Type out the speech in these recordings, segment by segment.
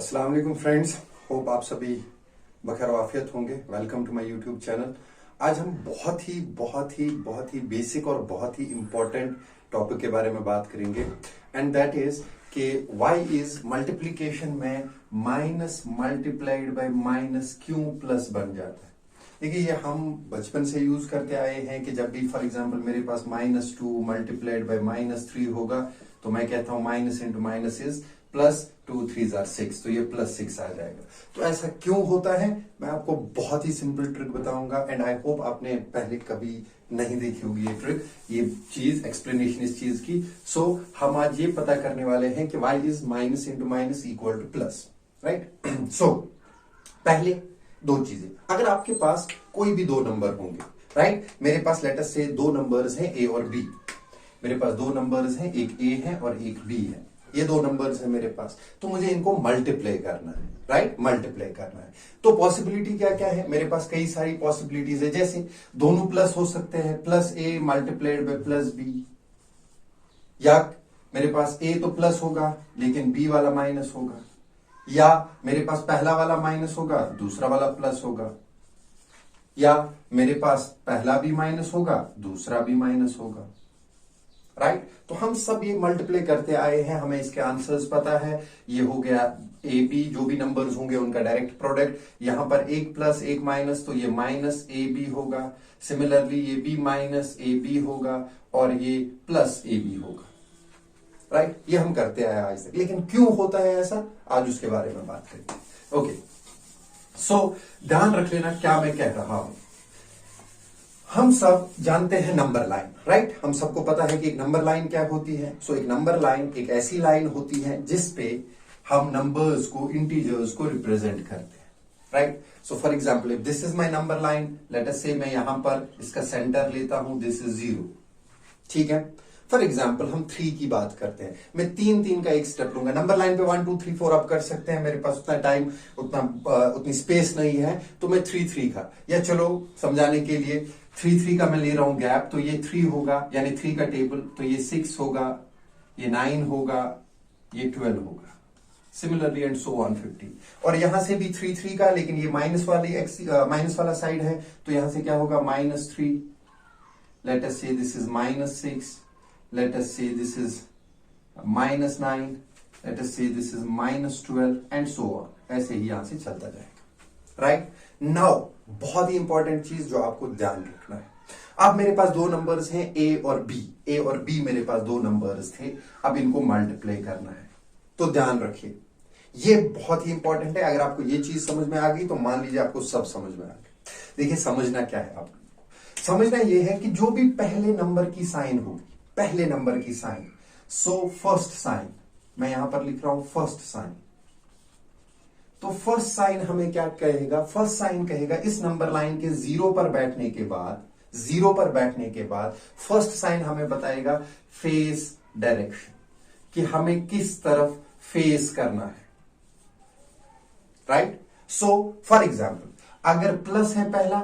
अस्सलाम वालेकुम friends, hope आप सभी बखैर वाफियत होंगे। Welcome to my YouTube channel. आज हम बहुत ही बेसिक और बहुत ही इंपॉर्टेंट टॉपिक के बारे में बात करेंगे एंड दैट इज कि वाई इज मल्टीप्लीकेशन में माइनस मल्टीप्लाइड बाय माइनस क्यों प्लस बन जाता है। देखिए, ये हम बचपन से यूज करते आए हैं कि जब भी फॉर एग्जांपल मेरे पास -2 मल्टीप्लाइड बाय -3 होगा तो मैं कहता हूं minus into minus is plus, 2 3 6, तो ये +6 आ जाएगा। तो ऐसा क्यों होता है मैं आपको बहुत ही सिंपल ट्रिक बताऊंगा एंड आई होप आपने पहले कभी नहीं देखी होगी ये ट्रिक, ये चीज, एक्सप्लेनेशन इस चीज की। सो हम आज ये पता करने वाले हैं कि Y is minus into minus equal to plus, right. So पहले दो चीजें, अगर आपके पास कोई भी दो नंबर होंगे, राइट, मेरे पास लेट अस से दो नंबर्स हैं ए और बी। मेरे पास दो नंबर्स हैं, एक ए है और एक बी है। ये दो नंबर्स हैं मेरे पास, तो मुझे इनको मल्टीप्लाई करना है, राइट, मल्टीप्लाई करना है। तो पॉसिबिलिटी क्या क्या है मेरे पास? कई सारी पॉसिबिलिटीज है, जैसे दोनों प्लस हो सकते हैं, plus A multiplied by plus B, या मेरे पास ए तो प्लस होगा लेकिन बी वाला माइनस होगा, या मेरे पास पहला वाला माइनस होगा दूसरा वाला प्लस होगा, या मेरे पास पहला भी माइनस होगा दूसरा भी माइनस होगा, राइट। तो हम सब ये मल्टीप्लाई करते आए हैं, हमें इसके आंसर्स पता है। ये हो गया ए बी, जो भी नंबर्स होंगे उनका डायरेक्ट प्रोडक्ट, यहां पर एक प्लस एक माइनस, तो ये माइनस ए बी होगा। सिमिलरली ये बी माइनस ए बी होगा और ये प्लस ए बी होगा, राइट। ये हम करते आए आज तक, लेकिन क्यों होता है ऐसा, आज उसके बारे में बात करेंगे। ओके, सो ध्यान रख लेना क्या मैं कह रहा हूं। हम सब जानते हैं नंबर लाइन, राइट। हम सबको पता है कि एक नंबर लाइन क्या होती है। सो एक नंबर लाइन एक ऐसी लाइन होती है जिसपे हम नंबर्स को, इंटीजर्स को रिप्रेजेंट करते हैं, right. So for example if this is my number line, let us से मैं यहां पर इसका सेंटर लेता हूं, दिस इज 0, ठीक है। फॉर एग्जाम्पल हम 3 की बात करते हैं, मैं 3 का एक स्टेप लूंगा। नंबर लाइन पे 1 2 3 4 आप कर सकते हैं, मेरे पास उतना टाइम, उतनी स्पेस नहीं है, तो मैं 3 का, या चलो समझाने के लिए 3 का मैं ले रहा हूं गैप, तो ये 3 होगा, यानी 3 का टेबल, तो ये 6 होगा, ये 9 होगा, ये 12 होगा। Similarly and so on 50। और यहां से भी 3 का, लेकिन ये माइनस वाला साइड है, तो यहां से क्या होगा -3, लेट अस से this is -6, let us say this is -9, let us say this is -12 and so on। ऐसे ही यहां से चलता जाएगा, राइट। नाउ बहुत ही इंपॉर्टेंट चीज जो आपको ध्यान रखना है, अब मेरे पास दो नंबर्स हैं ए और बी। ए और बी मेरे पास दो नंबर्स थे, अब इनको मल्टीप्लाई करना है। तो ध्यान रखिए, ये बहुत ही इंपॉर्टेंट है। अगर आपको ये चीज समझ में आ गई तो मान लीजिए आपको सब समझ में आ गई। देखिए, समझना क्या है आपको? समझना यह है कि जो भी पहले नंबर की साइन होगी, पहले नंबर की साइन, सो फर्स्ट साइन, मैं यहां पर लिख रहा हूं फर्स्ट साइन। तो फर्स्ट साइन हमें क्या कहेगा? फर्स्ट साइन कहेगा इस नंबर लाइन के 0 पर बैठने के बाद, 0 पर बैठने के बाद फर्स्ट साइन हमें बताएगा फेस डायरेक्शन, कि हमें किस तरफ फेस करना है, राइट। सो फॉर एग्जाम्पल अगर प्लस है पहला,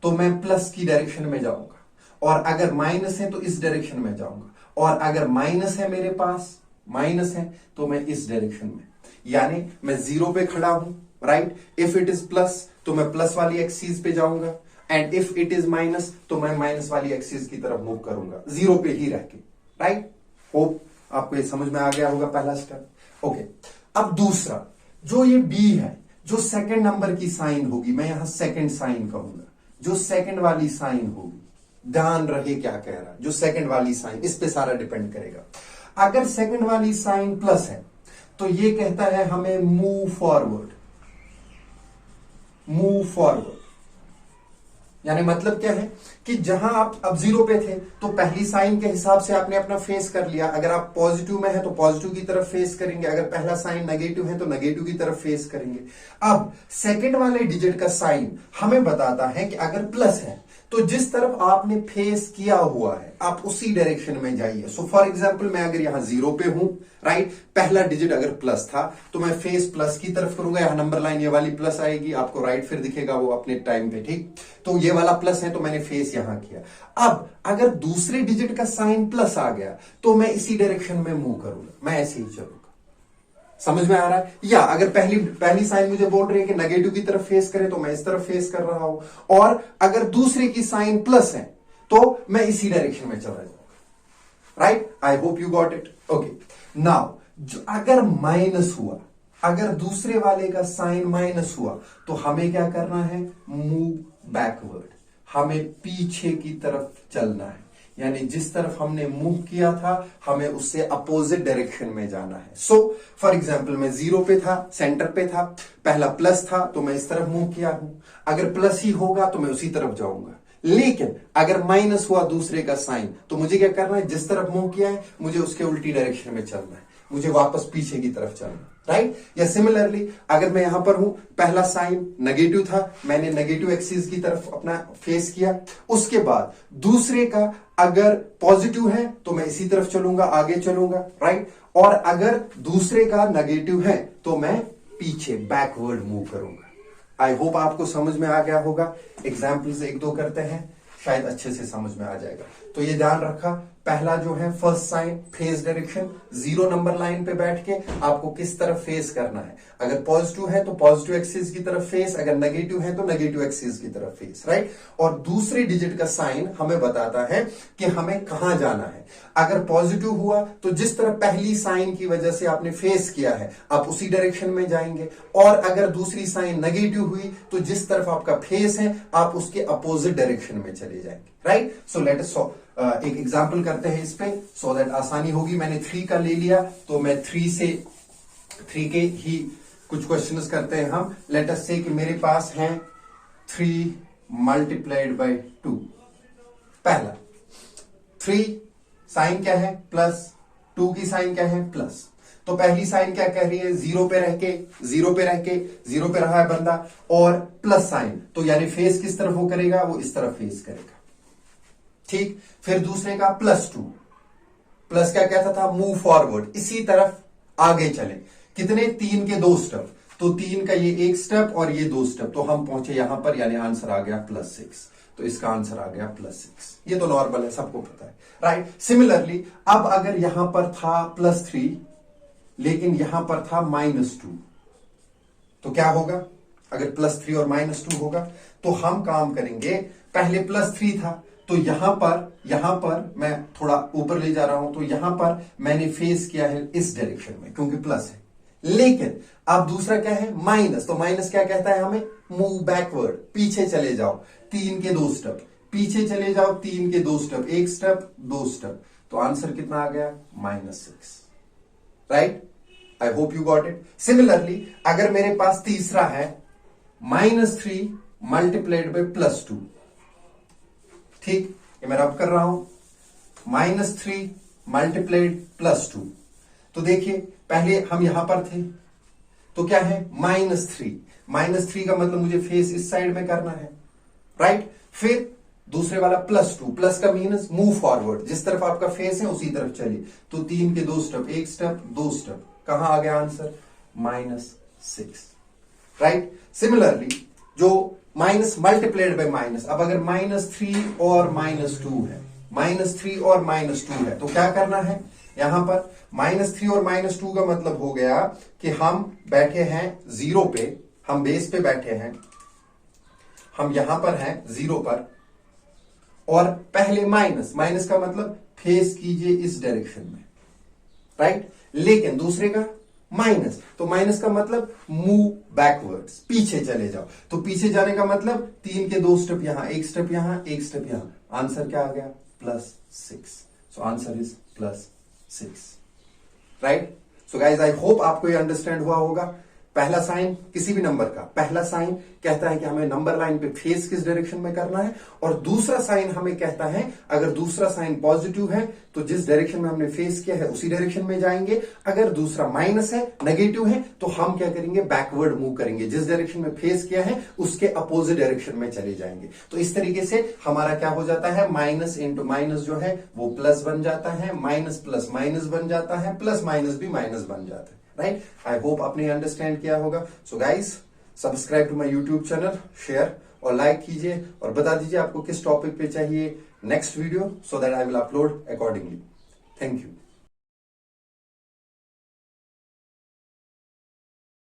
तो मैं प्लस की डायरेक्शन में जाऊंगा, और अगर माइनस है तो इस डायरेक्शन में जाऊंगा, और अगर माइनस है मेरे पास, माइनस है तो मैं इस डायरेक्शन में, यानी मैं 0 पे खड़ा हूं, right. If it is plus तो मैं प्लस वाली एक्सिस पे जाऊंगा, and if it is minus तो मैं माइनस वाली एक्सिस की तरफ मूव करूंगा, 0 पे ही रह के, राइट। होप आपको ये समझ में आ गया होगा पहला स्टेप। ओके, अब दूसरा, जो ये बी है, जो सेकंड नंबर की साइन होगी, मैं यहां सेकंड साइन कहूंगा, जो सेकंड वाली साइन होगी, ध्यान रहे क्या कह रहा है, जो सेकंड वाली साइन, इस पे सारा डिपेंड करेगा। अगर सेकंड वाली साइन प्लस है तो ये कहता है हमें मूव फॉरवर्ड, मूव फॉरवर्ड। यानी मतलब क्या है कि जहां आप अब 0 पे थे तो पहली साइन के हिसाब से आपने अपना फेस कर लिया। अगर आप पॉजिटिव में है तो पॉजिटिव की तरफ फेस करेंगे, अगर पहला साइन नेगेटिव है तो नेगेटिव की तरफ फेस करेंगे। अब सेकंड वाले डिजिट का साइन हमें बताता है कि अगर प्लस है तो जिस तरफ आपने फेस किया हुआ है आप उसी डायरेक्शन में जाइए। सो फॉर एग्जांपल मैं अगर यहां 0 पे हूं, राइट, पहला डिजिट अगर प्लस था तो मैं फेस प्लस की तरफ करूंगा, यहां नंबर लाइन ये वाली प्लस आएगी, आपको राइट फिर दिखेगा वो अपने टाइम पे, ठीक। तो ये वाला प्लस है तो मैंने फेस यहां किया। अब अगर दूसरे डिजिट का साइन प्लस आ गया तो मैं इसी डायरेक्शन में मूव करूंगा, मैं ऐसे ही चलूंगा, समझ में आ रहा है? या अगर पहली साइन मुझे बोल रही है कि नेगेटिव की तरफ फेस करे तो मैं इस तरफ फेस कर रहा हूं, और अगर दूसरे की साइन प्लस है तो मैं इसी डायरेक्शन में चला जाऊंगा। Right? I hope you got it. Okay, now अगर माइनस हुआ, अगर दूसरे वाले का साइन माइनस हुआ तो हमें क्या करना है? मूव बैकवर्ड, हमें पीछे की तरफ चलना है। यानी जिस तरफ हमने मूव किया था हमें उससे अपोजिट डायरेक्शन में जाना है। सो फॉर एग्जाम्पल मैं 0 पे था, सेंटर पे था, पहला प्लस था तो मैं इस तरफ मूव किया हूं। अगर प्लस ही होगा तो मैं उसी तरफ जाऊंगा। लेकिन अगर माइनस हुआ दूसरे का साइन तो मुझे क्या करना है? जिस तरफ मूव किया है मुझे उसके उल्टी डायरेक्शन में चलना है, मुझे वापस पीछे की तरफ चलना। राइट? या सिमिलरली अगर मैं यहां पर हूं, पहला साइन नेगेटिव था, मैंने नेगेटिव एक्सिस की तरफ अपना फेस किया, उसके बाद दूसरे का अगर पॉजिटिव है तो मैं इसी तरफ चलूंगा, आगे चलूंगा। राइट? और अगर दूसरे का नेगेटिव है तो मैं पीछे बैकवर्ड मूव करूंगा। आई होप आपको समझ में आ गया होगा। एग्जाम्पल्स एक दो करते हैं, शायद अच्छे से समझ में आ जाएगा। तो ये ध्यान रखा, पहला जो है first sign face direction, 0 number line पे बैठ के आपको किस तरफ फेस करना है। अगर पॉजिटिव है तो पॉजिटिव एक्सिस की तरफ फेस, अगर नेगेटिव है तो नेगेटिव एक्सिस की तरफ फेस। राइट? और दूसरे डिजिट का साइन हमें बताता है कि हमें कहां जाना है। अगर पॉजिटिव हुआ तो जिस तरह पहली साइन की वजह से आपने फेस किया है आप उसी डायरेक्शन में जाएंगे, और अगर दूसरी साइन नेगेटिव हुई तो जिस तरफ आपका फेस है आप उसके अपोजिट डायरेक्शन में चले जाएंगे। राइट? सो लेट अस एक एग्जाम्पल करते हैं इस पे, सो दैट आसानी होगी। मैंने 3 का ले लिया तो मैं 3 के ही कुछ क्वेश्चंस करते हैं हम। लेट अस से कि मेरे पास है 3 मल्टीप्लाइड बाय 2। पहला 3 साइन क्या है? प्लस। 2 की साइन क्या है? प्लस। तो पहली साइन क्या कह रही है? 0 पे रह के 0 पे रहा है बंदा, और प्लस साइन, तो यानी फेस किस तरफ वो करेगा? वो इस तरफ फेस करेगा। ठीक? फिर दूसरे का +2, प्लस क्या कहता था? मूव फॉरवर्ड, इसी तरफ आगे चले। कितने? 3 के 2 स्टेप, तो 3 का ये 1 स्टेप और ये 2 स्टेप, तो हम पहुंचे यहां पर, यानी आंसर आ गया +6। तो इसका आंसर आ गया +6। ये तो नॉर्मल है, सबको पता है। राइट? सिमिलरली अब अगर यहां पर था +3 लेकिन यहां पर था -2, तो क्या होगा? अगर +3 और -2 होगा तो हम काम करेंगे, पहले +3 था तो यहां पर मैं थोड़ा ऊपर ले जा रहा हूं, तो यहां पर मैंने फेस किया है इस डायरेक्शन में क्योंकि प्लस है। लेकिन अब दूसरा क्या है? माइनस, तो माइनस क्या कहता है हमें? मूव बैकवर्ड, पीछे चले जाओ 3 के 2 स्टेप, पीछे चले जाओ 3 के 2 स्टेप, 1 स्टेप 2 स्टेप, तो आंसर कितना आ गया? -6। Right? I hope you got it. Similarly अगर मेरे पास तीसरा है -3 मल्टीप्लाइड बाय +2, ठीक, ये मैं रब कर रहा हूं, -3 मल्टीप्लाइड +2, तो देखिए पहले हम यहां पर थे तो क्या है? -3 का मतलब मुझे फेस इस साइड में करना है। राइट? फिर दूसरे वाला +2, प्लस का मीनस मूव फॉरवर्ड, जिस तरफ आपका फेस है उसी तरफ चलिए, तो 3 के 2 स्टेप, 1 स्टेप 2 स्टेप, कहां आ गया आंसर? -6। राइट? सिमिलरली जो माइनस मल्टीप्लाइड बाय माइनस, अब अगर -3 और -2 है, -3 और -2 है तो क्या करना है? यहां पर -3 और -2 का मतलब हो गया कि हम बैठे हैं 0 पे, हम बेस पे बैठे हैं, हम यहां पर हैं 0 पर, और पहले माइनस का मतलब फेस कीजिए इस डायरेक्शन में। राइट? लेकिन दूसरे का माइनस, तो माइनस का मतलब मूव बैकवर्ड्स, पीछे चले जाओ, तो पीछे जाने का मतलब 3 के 2 स्टेप यहां, 1 स्टेप यहां, 1 स्टेप यहां, आंसर क्या आ गया? +6। So answer is +6। Right? So guys I hope आपको ये अंडरस्टैंड हुआ होगा। पहला साइन किसी भी नंबर का पहला साइन कहता है कि हमें नंबर लाइन पे फेस किस डायरेक्शन में करना है, और दूसरा साइन हमें कहता है अगर दूसरा साइन पॉजिटिव है तो जिस डायरेक्शन में हमने फेस किया है उसी डायरेक्शन में जाएंगे, अगर दूसरा माइनस है, नेगेटिव है, तो हम क्या करेंगे? बैकवर्ड मूव करेंगे, जिस डायरेक्शन में फेस किया है उसके अपोजिट डायरेक्शन में चले जाएंगे। तो इस तरीके से हमारा क्या हो जाता है? माइनस इंटू माइनस जो है वो प्लस बन जाता है, माइनस प्लस माइनस बन जाता है, प्लस माइनस भी माइनस बन जाता है। राइट? आई होप आपने अंडरस्टैंड किया होगा। So guys, subscribe to my YouTube channel, share और लाइक कीजिए, और बता दीजिए आपको किस टॉपिक पे चाहिए next video, so that I will upload accordingly. Thank you.